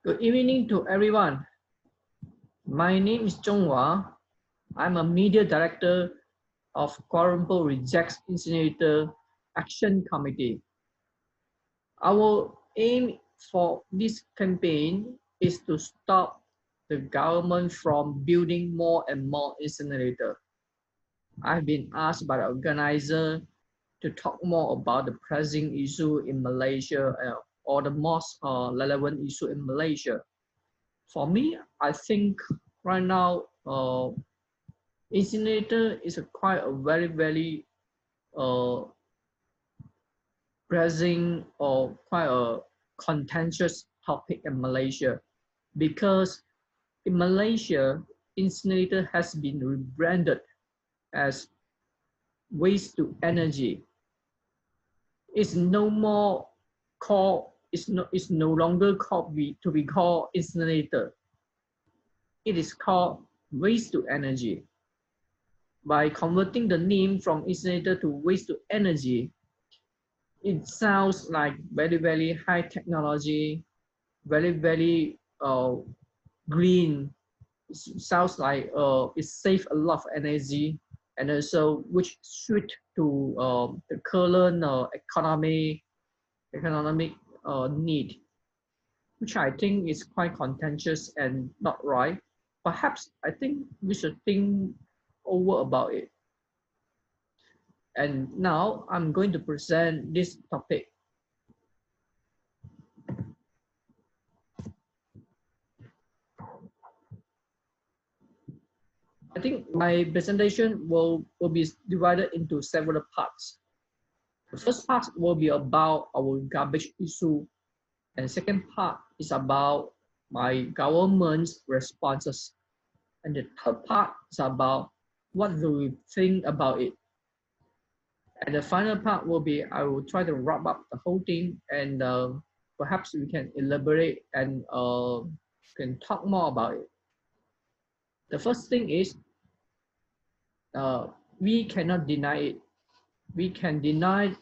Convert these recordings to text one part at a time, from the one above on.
Good evening to everyone. My name is Choong. I'm a media director of Kuala Lumpur Rejects Incinerator Action Committee. Our aim for this campaign is to stop the government from building more and more incinerators. I've been asked by the organizer to talk more about the pressing issue in Malaysia or the most relevant issue in Malaysia. For me, I think right now, incinerator is quite a very uh, pressing or quite a contentious topic in Malaysia, because in Malaysia, incinerator has been rebranded as waste to energy. It's no more called. It's no longer called to be called incinerator. It is called waste to energy. By converting the name from incinerator to waste to energy, it sounds like very high technology, very green. It sounds like it saves a lot of energy, and also which suit to the current economic need, which I think is quite contentious and not right. Perhaps I think we should think over about it. And now I'm going to present this topic. I think my presentation will be divided into several parts. The first part will be about our garbage issue, and the second part is about my government's responses, and the third part is about what do we think about it. And the final part will be I will try to wrap up the whole thing, and perhaps we can elaborate and can talk more about it. The first thing is we cannot deny it. We cannot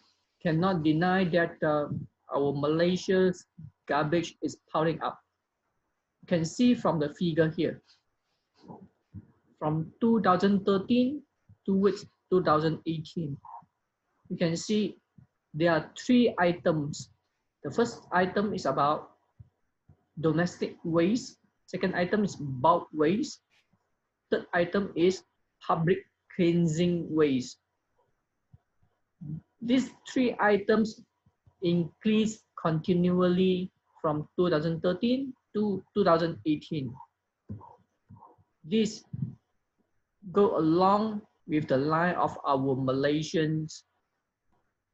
deny that our Malaysia's garbage is piling up. You can see from the figure here. From 2013 to 2018, you can see there are three items. The first item is about domestic waste. Second item is bulk waste. Third item is public cleansing waste. These three items increase continually from 2013 to 2018. This go along with the line of our Malaysians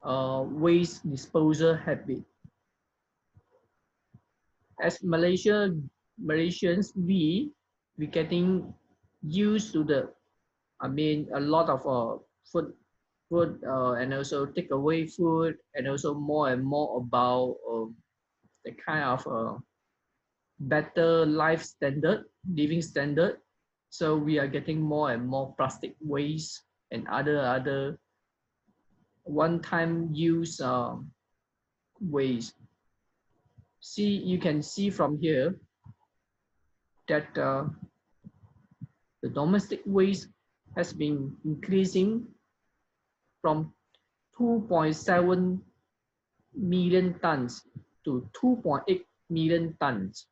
waste disposal habit. As Malaysians, we getting used to the, a lot of food and also take away food, and also more and more about the kind of better living standard. So we are getting more and more plastic waste and other one-time use waste. You can see from here that the domestic waste has been increasing from 2.7 million tons to 2.8 million tons.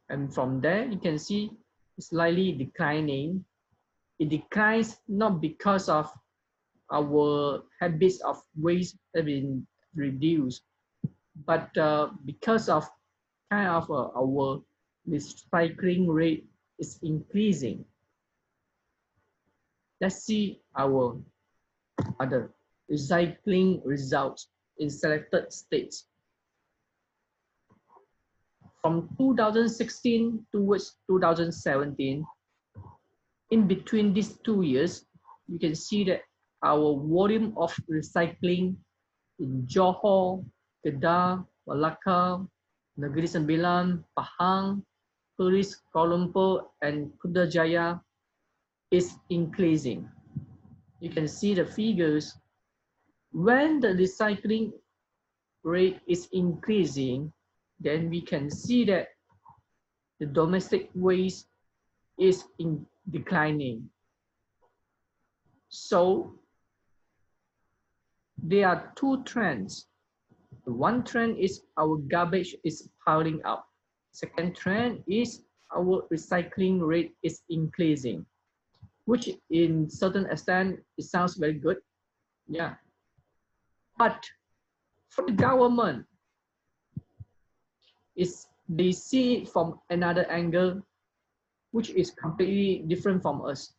And from there, you can see it's slightly declining. It declines not because of our habits of waste have been reduced, but because of kind of our recycling rate is increasing. Let's see our other recycling results in selected states. From 2016 towards 2017, in between these 2 years, you can see that our volume of recycling in Johor, Kedah, Melaka, Negeri Sembilan, Pahang, Perlis, Kuala Lumpur, and Putrajaya is increasing. You can see the figures. When the recycling rate is increasing, then we can see that the domestic waste is in declining. So there are two trends. One trend is our garbage is piling up. Second trend is our recycling rate is increasing, which in certain extent, it sounds very good. Yeah. But for the government, they see it from another angle, which is completely different from us.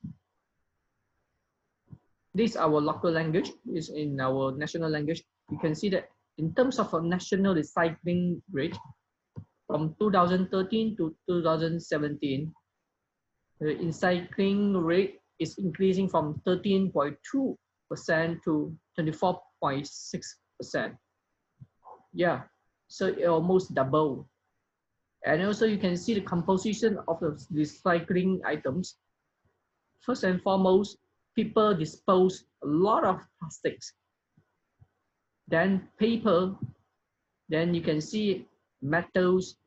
This is our local language, is in our national language. You can see that in terms of a national recycling rate, from 2013 to 2017, the recycling rate is increasing from 13.2% to 24.6%. Yeah, so it almost doubled. And also you can see the composition of the recycling items. First and foremost, people dispose a lot of plastics. Then paper, then you can see metals,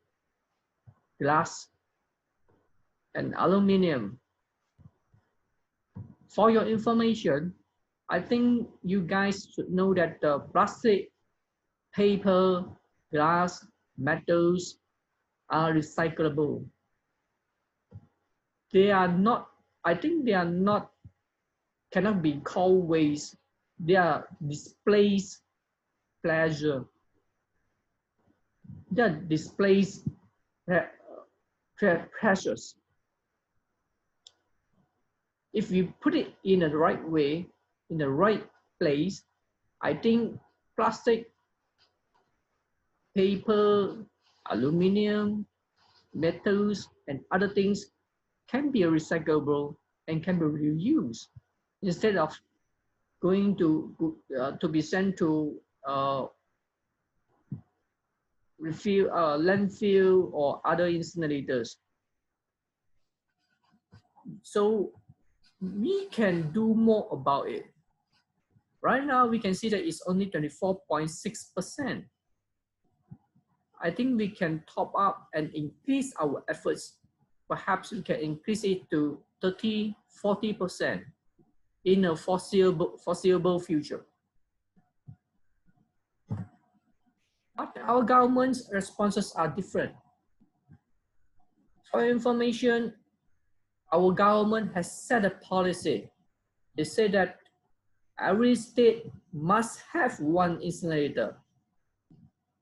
glass, and aluminum. For your information, I think you guys should know that the plastic, paper, glass, metals are recyclable. They are not, I think they are not, cannot be called waste. They are displaced pleasure. They are displaced precious. If you put it in the right way, in the right place, I think plastic, paper, aluminum, metals, and other things can be recyclable and can be reused instead of going to be sent to landfill or other incinerators. So we can do more about it. Right now, we can see that it's only 24.6%. I think we can top up and increase our efforts. Perhaps we can increase it to 30, 40% in a foreseeable future. But our government's responses are different. For information, our government has set a policy. They say that every state must have one incinerator.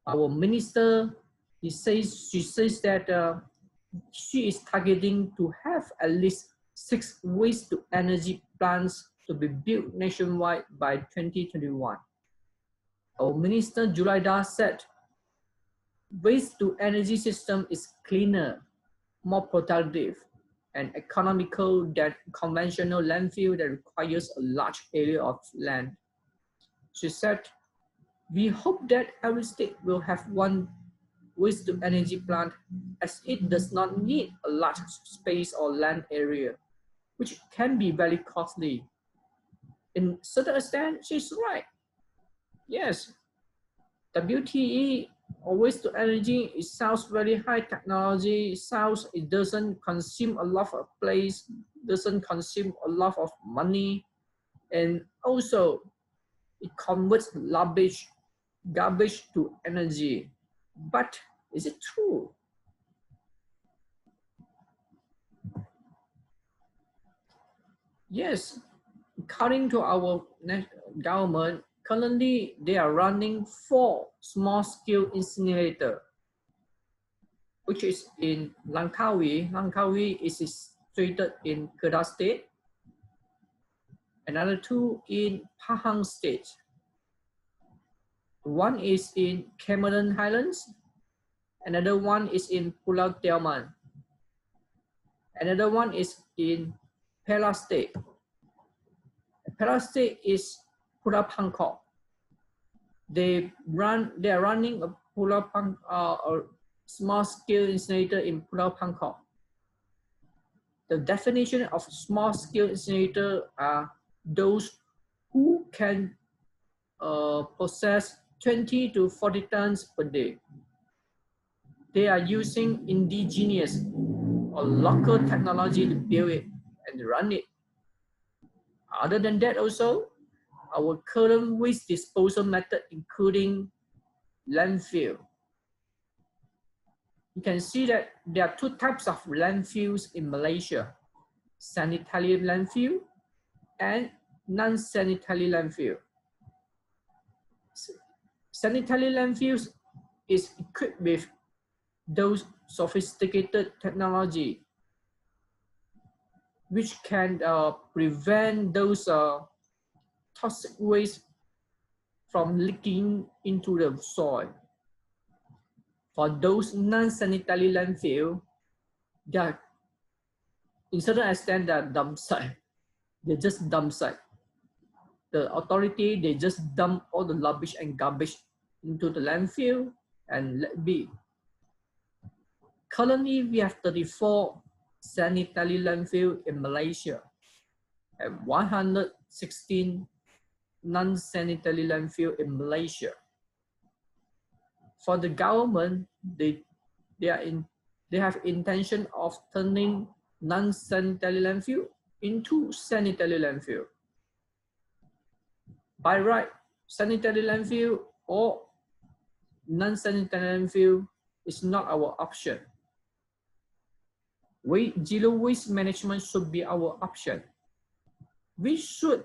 Our minister, she says that she is targeting to have at least 6 waste-to-energy plants to be built nationwide by 2021. Our minister, Julaida, said waste-to-energy system is cleaner, more productive, and economical than conventional landfill that requires a large area of land. She said, we hope that every state will have one waste-to-energy plant, as it does not need a large space or land area, which can be very costly. In certain extent, she's right. Yes, WTE or waste-to-energy, it sounds very high technology. It doesn't consume a lot of place, doesn't consume a lot of money, and also it converts garbage to energy. But is it true? Yes, according to our government, currently they are running 4 small-scale incinerators, which is in Langkawi. Langkawi is situated in Kedah State. Another 2 in Pahang State. One is in Cameron Highlands. Another one is in Pulau Tiaman. Another one is in Perak State. Perak State is Pulau Pangkor. They are running a small-scale incinerator in Pulau Pangkor. The definition of small-scale incinerator are those who can process 20 to 40 tons per day. they are using indigenous or local technology to build it and run it. Other than that also, our current waste disposal method including landfill. You can see that there are two types of landfills in Malaysia: sanitary landfill and non-sanitary landfill. Sanitary landfills is equipped with those sophisticated technology which can prevent those toxic waste from leaking into the soil. For those non-sanitary landfill, they are, in certain extent, they are dump site. They just dump site. The authority, they just dump all the rubbish and garbage into the landfill and let be. Currently, we have 34 sanitary landfill in Malaysia and 116 non-sanitary landfill in Malaysia. For the government, they have intention of turning non-sanitary landfill into sanitary landfill. By right, sanitary landfill or non-sanitary landfill is not our option. Zero waste management should be our option. We should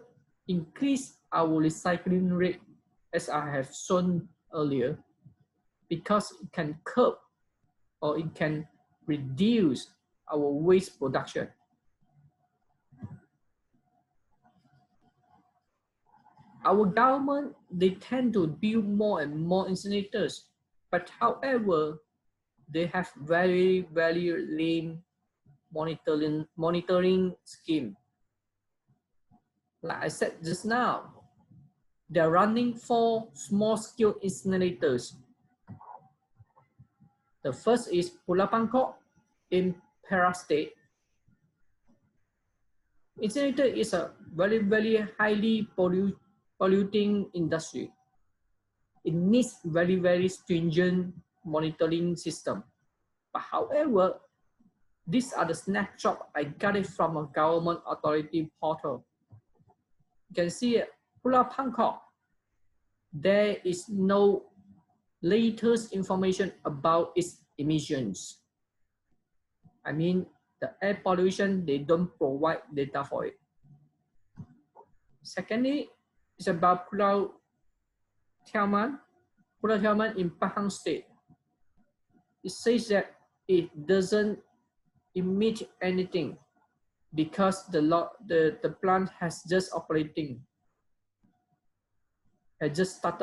increase our recycling rate, as I have shown earlier, because it can curb or it can reduce our waste production. Our government, they tend to build more and more incinerators, but however, they have very, very lame monitoring scheme. Like I said just now, they're running 4 small-scale incinerators. The first is Pulau Bangkok in Perak State. Incinerator is a very, very highly polluting industry. It needs very, very stringent monitoring system. But however, these are the snapshots I got it from a government authority portal. You can see Pulau Bangkok, there is no latest information about its emissions. I mean, the air pollution, they don't provide data for it. Secondly, it's about Pulau Tiaman in Pahang State. It says that it doesn't emit anything because the plant has just started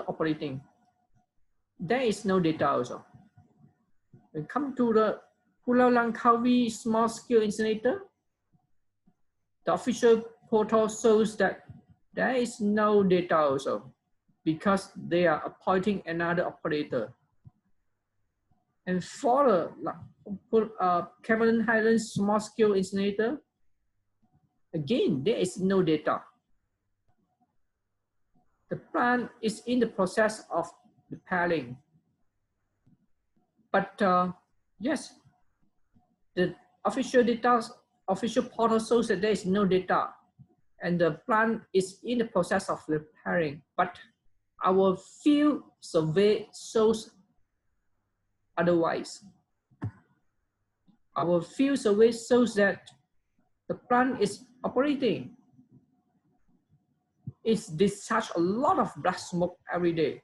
operating. There is no data also. When come to the Pulau Langkawi small-scale incinerator, the official portal shows that there is no data also because they are appointing another operator. And for the Cameron Highlands small-scale incinerator, again, there is no data. The plant is in the process of repairing. But yes, the official portal shows that there is no data and the plant is in the process of repairing. But our field survey shows otherwise. Our field survey shows that the plant is operating. It's discharged a lot of black smoke every day.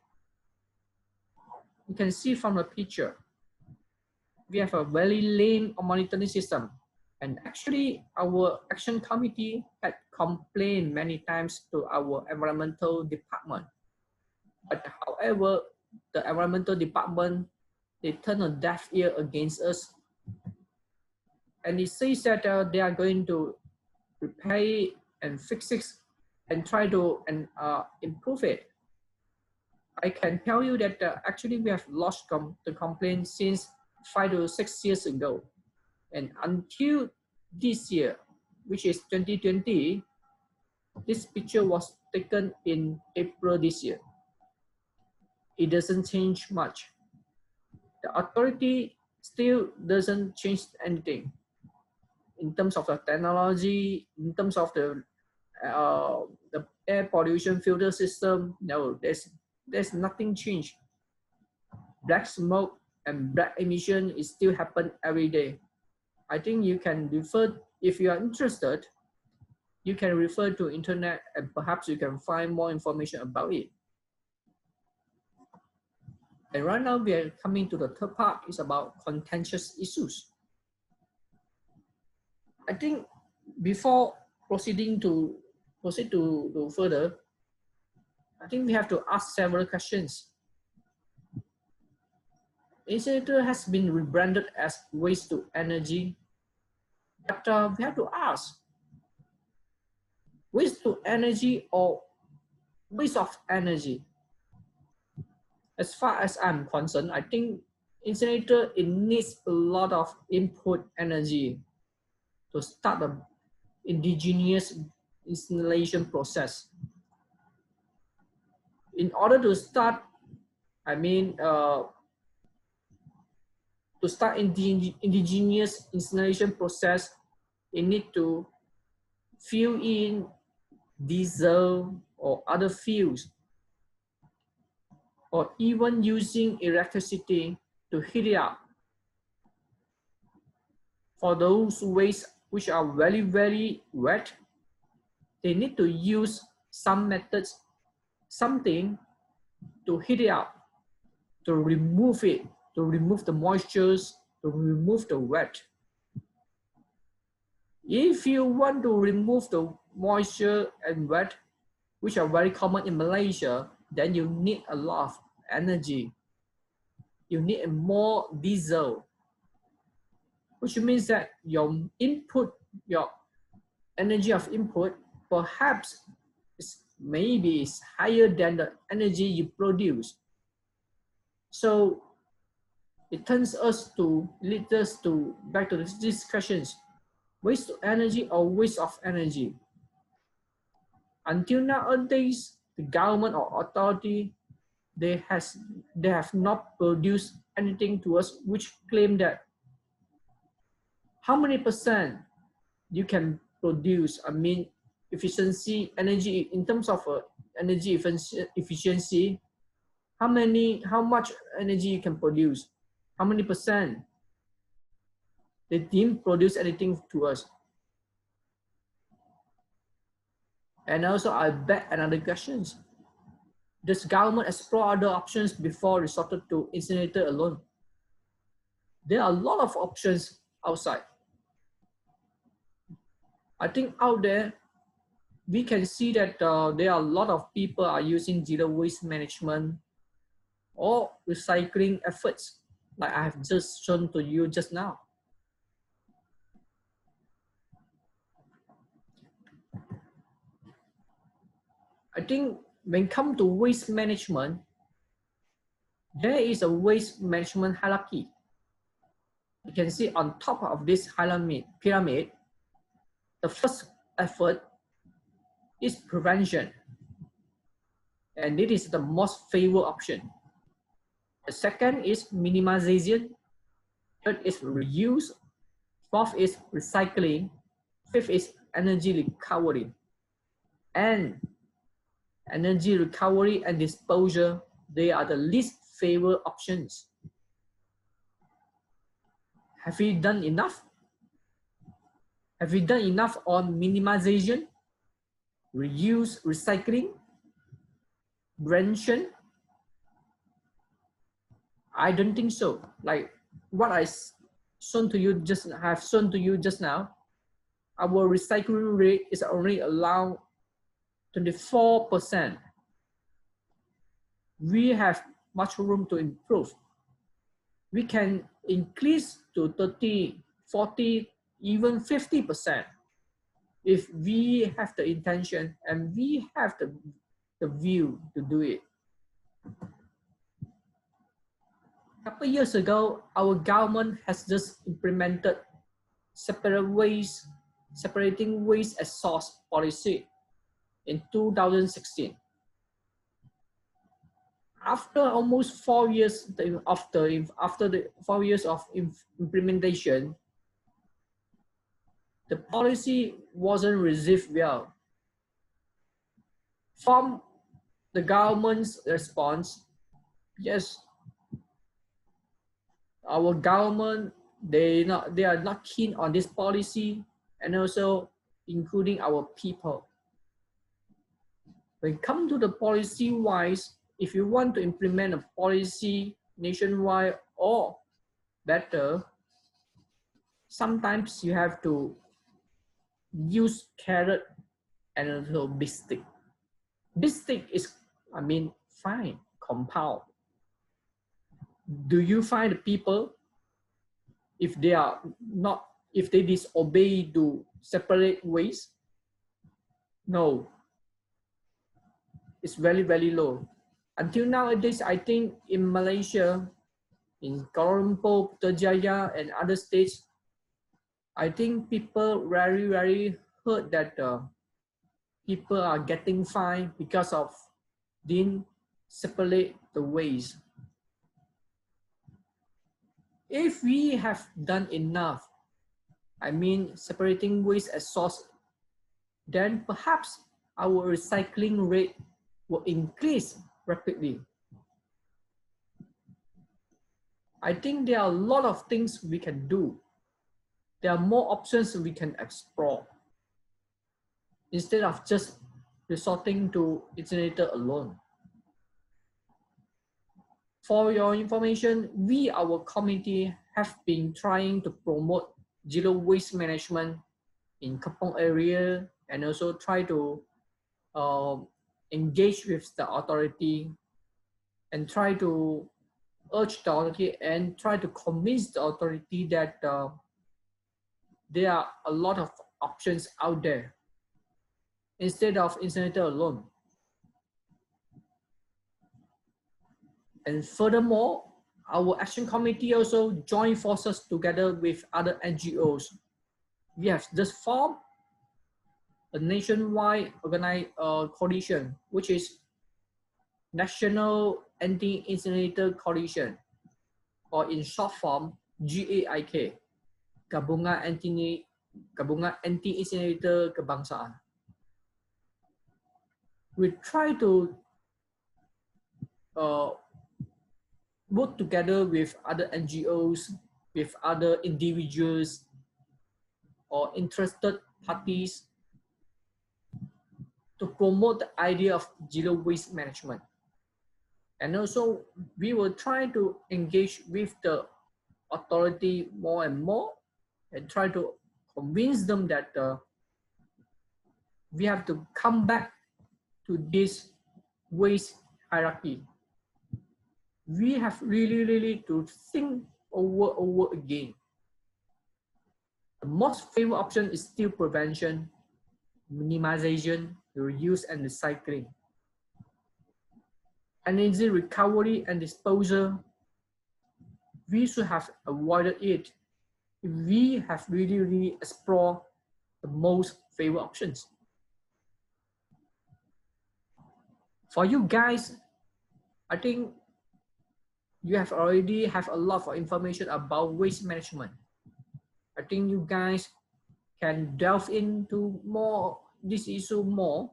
You can see from the picture. We have a very lame monitoring system. And actually, our action committee had complained many times to our environmental department. But however, the environmental department, they turn a deaf ear against us. And it says that they are going to repair and fix it and try to improve it. I can tell you that actually we have lost the complaint since 5 to 6 years ago. And until this year, which is 2020, this picture was taken in April this year. It doesn't change much. The authority still doesn't change anything in terms of the technology, in terms of the air pollution filter system. No, there's nothing changed. Black smoke and black emission is still happen every day. I think you can refer, if you are interested, you can refer to internet and perhaps you can find more information about it. And right now we are coming to the third part, is about contentious issues. I think before proceed to further, I think we have to ask several questions. Incinerator has been rebranded as waste to energy, but we have to ask, waste to energy or waste of energy? As far as I'm concerned, I think incinerator, it needs a lot of input energy to start the indigenous incineration process. In order to start, I mean, to start indigenous incineration process, you need to fill in diesel or other fuels, or even using electricity to heat it up. For those wastes which are very, very wet, they need to use some methods, something to heat it up, to remove it, to remove the moistures, to remove the wet. If you want to remove the moisture and wet, which are very common in Malaysia, then you need a lot of energy. You need more diesel, which means that your input, your energy of input, perhaps maybe is higher than the energy you produce. So it leads us to back to the discussions: waste of energy or waste of energy. Until nowadays, the government or authority, they have not produced anything to us which claim that how many percent you can produce. I mean, efficiency, energy, in terms of energy efficiency, how much energy you can produce, how many percent. They didn't produce anything to us. And also I bet another questions: does government explore other options before resorted to incinerator alone? There are a lot of options outside. I think out there, we can see that there are a lot of people are using zero waste management or recycling efforts, like I have just shown to you just now. I think when it comes to waste management, there is a waste management hierarchy. You can see on top of this pyramid, the first effort is prevention, and it is the most favored option. The second is minimization, third is reuse, fourth is recycling, fifth is energy recovery. And energy recovery and disposal, they are the least favored options. Have we done enough? Have we done enough on minimization, reuse, recycling, prevention? I don't think so. Like what I have shown to you just now, our recycling rate is only around 24%. We have much room to improve. We can increase to 30, 40, even 50% if we have the intention and we have the view to do it. A couple years ago, our government has just implemented separating waste as source policy in 2016. After almost 4 years after the 4 years of implementation, the policy wasn't received well. From the government's response, yes, our government, they are not keen on this policy, and also including our people. When it comes to the policy wise, if you want to implement a policy nationwide or better, sometimes you have to use carrot and also big stick. Big stick is, I mean, fine, compound. Do you find the people, if they are not, if they disobey to separate waste? No, it's very, very low. Until nowadays, I think in Malaysia, in Kuala Lumpur, Putrajaya, and other states, I think people very, very heard that people are getting fined because of didn't separate the waste. If we have done enough, I mean separating waste as source, then perhaps our recycling rate will increase rapidly. I think there are a lot of things we can do. There are more options we can explore instead of just resorting to incinerator alone. For your information, we, our community, have been trying to promote zero waste management in Kapong area, and also try to engage with the authority and try to urge the authority and try to convince the authority that there are a lot of options out there instead of incinerator alone. And furthermore, our action committee also joined forces together with other NGOs. We have just formed a nationwide organized coalition, which is National Anti-Incinerator Coalition, or in short form, GAIK, Gabungan Anti-Incinerator Kebangsaan. We try to work together with other NGOs, with other individuals or interested parties to promote the idea of zero waste management. And also, we will try to engage with the authority more and more and try to convince them that we have to come back to this waste hierarchy. We have really to think over again. The most favorite option is still prevention, minimization, reuse and recycling. Energy recovery and disposal, we should have avoided it if we have really explored the most favorite options. For you guys, I think you have already have a lot of information about waste management. I think you guys can delve into more this issue more.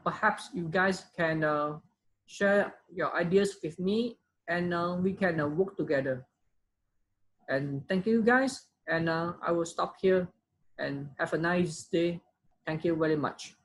Perhaps you guys can share your ideas with me, and we can work together. And thank you guys, and I will stop here and have a nice day. Thank you very much.